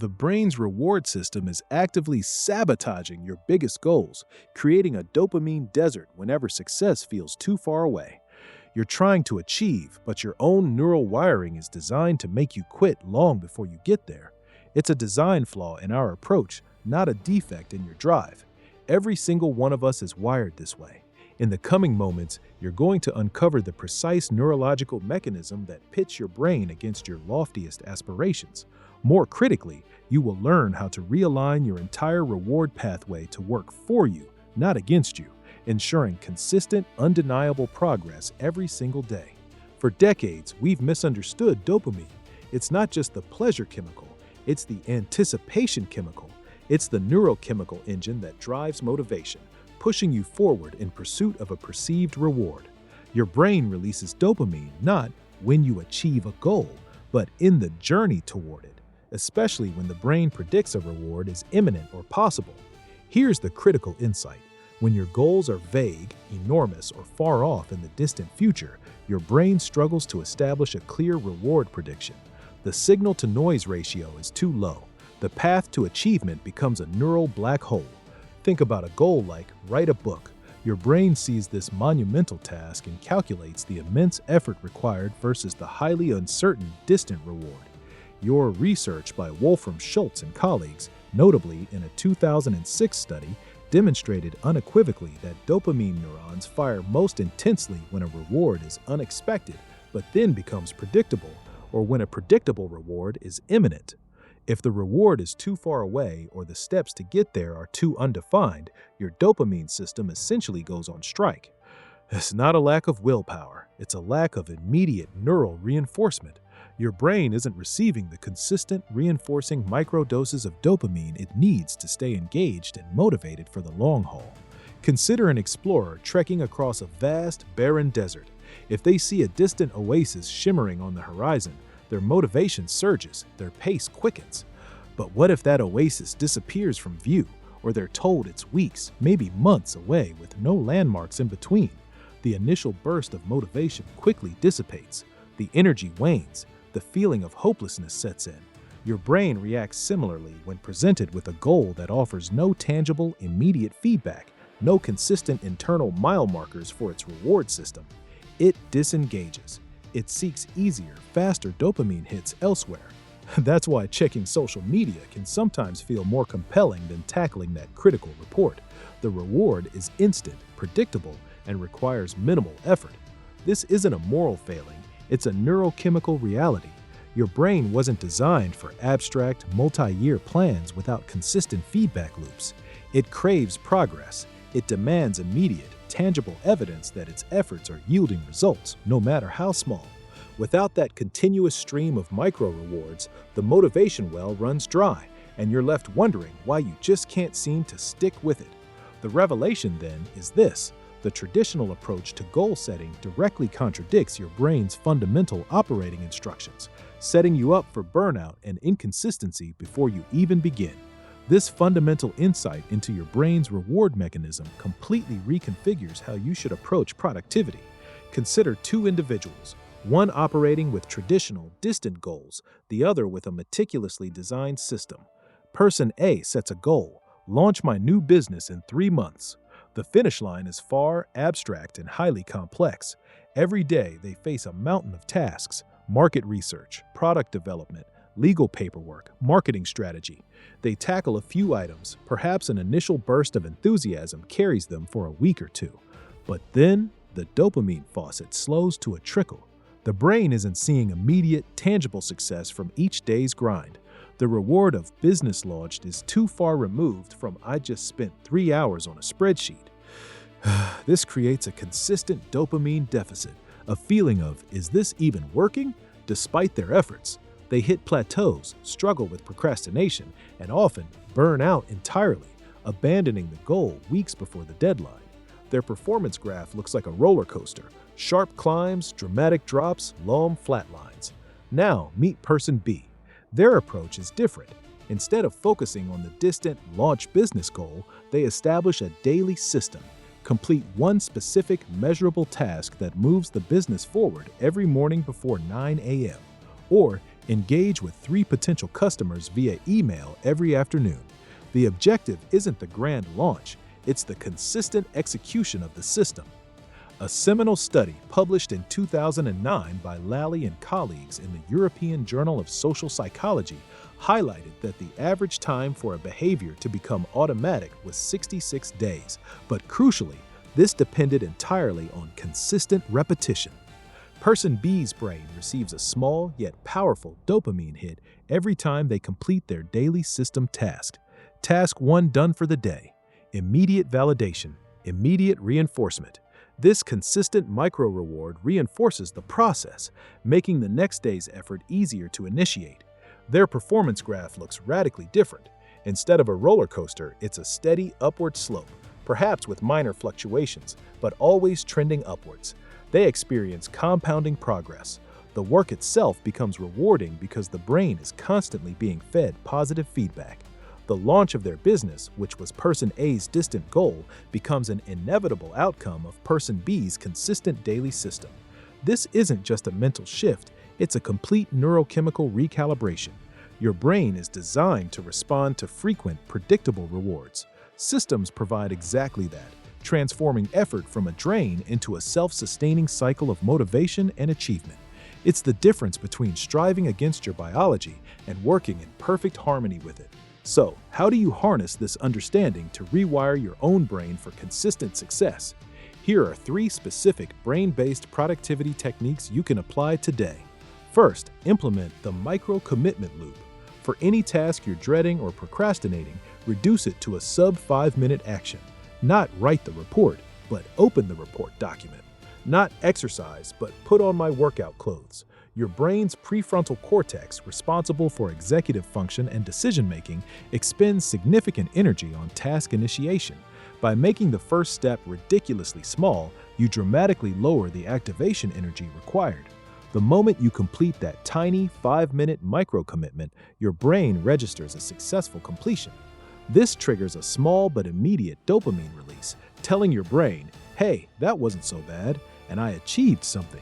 The brain's reward system is actively sabotaging your biggest goals, creating a dopamine desert whenever success feels too far away. You're trying to achieve, but your own neural wiring is designed to make you quit long before you get there. It's a design flaw in our approach, not a defect in your drive. Every single one of us is wired this way. In the coming moments, you're going to uncover the precise neurological mechanism that pits your brain against your loftiest aspirations. More critically, you will learn how to realign your entire reward pathway to work for you, not against you, ensuring consistent, undeniable progress every single day. For decades, we've misunderstood dopamine. It's not just the pleasure chemical, it's the anticipation chemical. It's the neurochemical engine that drives motivation, pushing you forward in pursuit of a perceived reward. Your brain releases dopamine not when you achieve a goal, but in the journey toward it, especially when the brain predicts a reward is imminent or possible. Here's the critical insight. When your goals are vague, enormous, or far off in the distant future, your brain struggles to establish a clear reward prediction. The signal-to-noise ratio is too low. The path to achievement becomes a neural black hole. Think about a goal like write a book. Your brain sees this monumental task and calculates the immense effort required versus the highly uncertain, distant reward. Your research by Wolfram Schultz and colleagues, notably in a 2006 study, demonstrated unequivocally that dopamine neurons fire most intensely when a reward is unexpected, but then becomes predictable, or when a predictable reward is imminent. If the reward is too far away or the steps to get there are too undefined, your dopamine system essentially goes on strike. It's not a lack of willpower, it's a lack of immediate neural reinforcement. Your brain isn't receiving the consistent, reinforcing microdoses of dopamine it needs to stay engaged and motivated for the long haul. Consider an explorer trekking across a vast, barren desert. If they see a distant oasis shimmering on the horizon, their motivation surges, their pace quickens. But what if that oasis disappears from view, or they're told it's weeks, maybe months away with no landmarks in between? The initial burst of motivation quickly dissipates. The energy wanes. The feeling of hopelessness sets in. Your brain reacts similarly when presented with a goal that offers no tangible, immediate feedback, no consistent internal mile markers for its reward system. It disengages. It seeks easier, faster dopamine hits elsewhere. That's why checking social media can sometimes feel more compelling than tackling that critical report. The reward is instant, predictable, and requires minimal effort. This isn't a moral failing, it's a neurochemical reality. Your brain wasn't designed for abstract, multi-year plans without consistent feedback loops. It craves progress. It demands immediate, tangible evidence that its efforts are yielding results, no matter how small. Without that continuous stream of micro-rewards, the motivation well runs dry, and you're left wondering why you just can't seem to stick with it. The revelation, then, is this. The traditional approach to goal setting directly contradicts your brain's fundamental operating instructions, setting you up for burnout and inconsistency before you even begin. This fundamental insight into your brain's reward mechanism completely reconfigures how you should approach productivity. Consider two individuals, one operating with traditional, distant goals, the other with a meticulously designed system. Person A sets a goal, launch my new business in 3 months. The finish line is far, abstract, and highly complex. Every day, they face a mountain of tasks: market research, product development, legal paperwork, marketing strategy. They tackle a few items, perhaps an initial burst of enthusiasm carries them for a week or two. But then, the dopamine faucet slows to a trickle. The brain isn't seeing immediate, tangible success from each day's grind. The reward of business launched is too far removed from "I just spent 3 hours on a spreadsheet." This creates a consistent dopamine deficit, a feeling of, is this even working? Despite their efforts, they hit plateaus, struggle with procrastination, and often burn out entirely, abandoning the goal weeks before the deadline. Their performance graph looks like a roller coaster: sharp climbs, dramatic drops, long flat lines. Now, meet person B. Their approach is different. Instead of focusing on the distant launch business goal, they establish a daily system. Complete one specific, measurable task that moves the business forward every morning before 9 a.m. Or, Engage with 3 potential customers via email every afternoon. The objective isn't the grand launch, it's the consistent execution of the system. A seminal study published in 2009 by Lally and colleagues in the European Journal of Social Psychology highlighted that the average time for a behavior to become automatic was 66 days, but crucially, this depended entirely on consistent repetition. Person B's brain receives a small yet powerful dopamine hit every time they complete their daily system task. Task 1 done for the day. Immediate validation, immediate reinforcement. This consistent micro-reward reinforces the process, making the next day's effort easier to initiate. Their performance graph looks radically different. Instead of a roller coaster, it's a steady upward slope, perhaps with minor fluctuations, but always trending upwards. They experience compounding progress. The work itself becomes rewarding because the brain is constantly being fed positive feedback. The launch of their business, which was Person A's distant goal, becomes an inevitable outcome of Person B's consistent daily system. This isn't just a mental shift, it's a complete neurochemical recalibration. Your brain is designed to respond to frequent, predictable rewards. Systems provide exactly that, transforming effort from a drain into a self-sustaining cycle of motivation and achievement. It's the difference between striving against your biology and working in perfect harmony with it. So, how do you harness this understanding to rewire your own brain for consistent success? Here are 3 specific brain-based productivity techniques you can apply today. First, implement the micro-commitment loop. For any task you're dreading or procrastinating, reduce it to a sub-5-minute action. Not write the report, but open the report document. Not exercise, but put on my workout clothes. Your brain's prefrontal cortex, responsible for executive function and decision-making, expends significant energy on task initiation. By making the first step ridiculously small, you dramatically lower the activation energy required. The moment you complete that tiny 5-minute micro-commitment, your brain registers a successful completion. This triggers a small but immediate dopamine release, telling your brain, hey, that wasn't so bad, and I achieved something.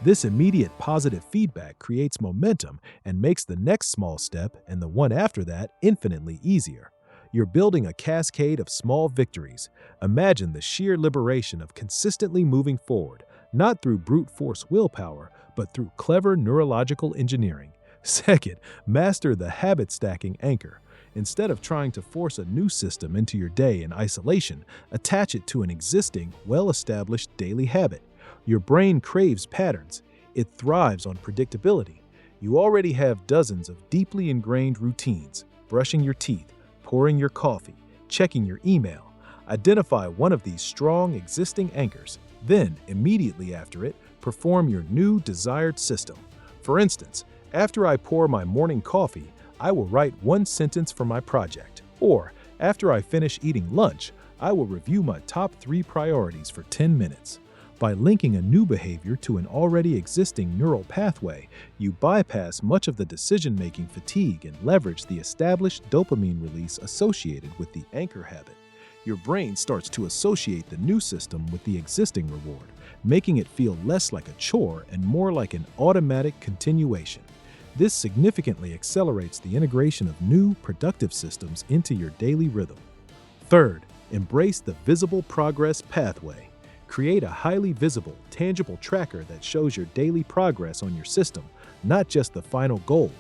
This immediate positive feedback creates momentum and makes the next small step and the one after that infinitely easier. You're building a cascade of small victories. Imagine the sheer liberation of consistently moving forward, not through brute force willpower, but through clever neurological engineering. Second, master the habit stacking anchor. Instead of trying to force a new system into your day in isolation, attach it to an existing, well-established daily habit. Your brain craves patterns. It thrives on predictability. You already have dozens of deeply ingrained routines: brushing your teeth, pouring your coffee, checking your email. Identify one of these strong existing anchors. Then, immediately after it, perform your new desired system. For instance, after I pour my morning coffee, I will write 1 sentence for my project. Or, after I finish eating lunch, I will review my top 3 priorities for 10 minutes. By linking a new behavior to an already existing neural pathway, you bypass much of the decision-making fatigue and leverage the established dopamine release associated with the anchor habit. Your brain starts to associate the new system with the existing reward, making it feel less like a chore and more like an automatic continuation. This significantly accelerates the integration of new, productive systems into your daily rhythm. Third, embrace the visible progress pathway. Create a highly visible, tangible tracker that shows your daily progress on your system, not just the final goal.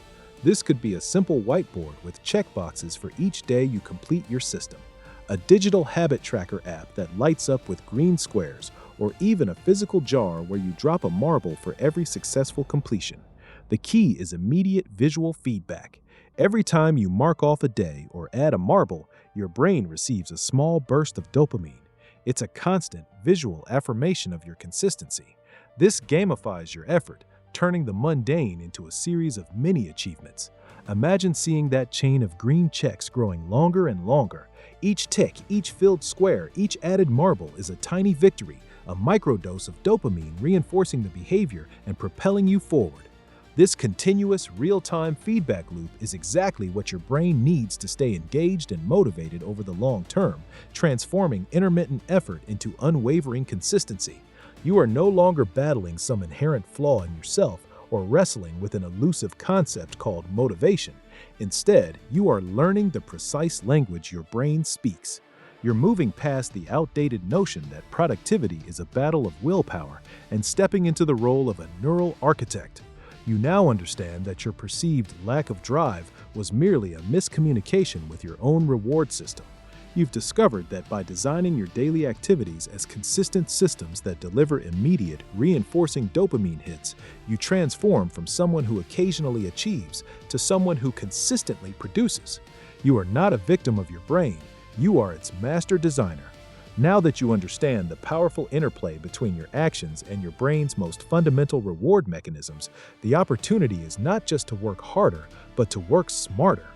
This could be a simple whiteboard with checkboxes for each day you complete your system, a digital habit tracker app that lights up with green squares, or even a physical jar where you drop a marble for every successful completion. The key is immediate visual feedback. Every time you mark off a day or add a marble, your brain receives a small burst of dopamine. It's a constant, visual affirmation of your consistency. This gamifies your effort, turning the mundane into a series of mini achievements. Imagine seeing that chain of green checks growing longer and longer. Each tick, each filled square, each added marble is a tiny victory, a microdose of dopamine reinforcing the behavior and propelling you forward. This continuous, real-time feedback loop is exactly what your brain needs to stay engaged and motivated over the long term, transforming intermittent effort into unwavering consistency. You are no longer battling some inherent flaw in yourself or wrestling with an elusive concept called motivation. Instead, you are learning the precise language your brain speaks. You're moving past the outdated notion that productivity is a battle of willpower and stepping into the role of a neural architect. You now understand that your perceived lack of drive was merely a miscommunication with your own reward system. You've discovered that by designing your daily activities as consistent systems that deliver immediate, reinforcing dopamine hits, you transform from someone who occasionally achieves to someone who consistently produces. You are not a victim of your brain. You are its master designer. Now that you understand the powerful interplay between your actions and your brain's most fundamental reward mechanisms, the opportunity is not just to work harder, but to work smarter.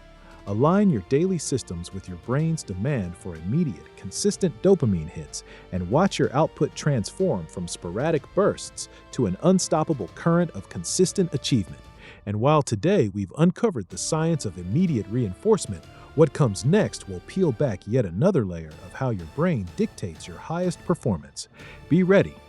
Align your daily systems with your brain's demand for immediate, consistent dopamine hits, and watch your output transform from sporadic bursts to an unstoppable current of consistent achievement. And while today we've uncovered the science of immediate reinforcement, what comes next will peel back yet another layer of how your brain dictates your highest performance. Be ready,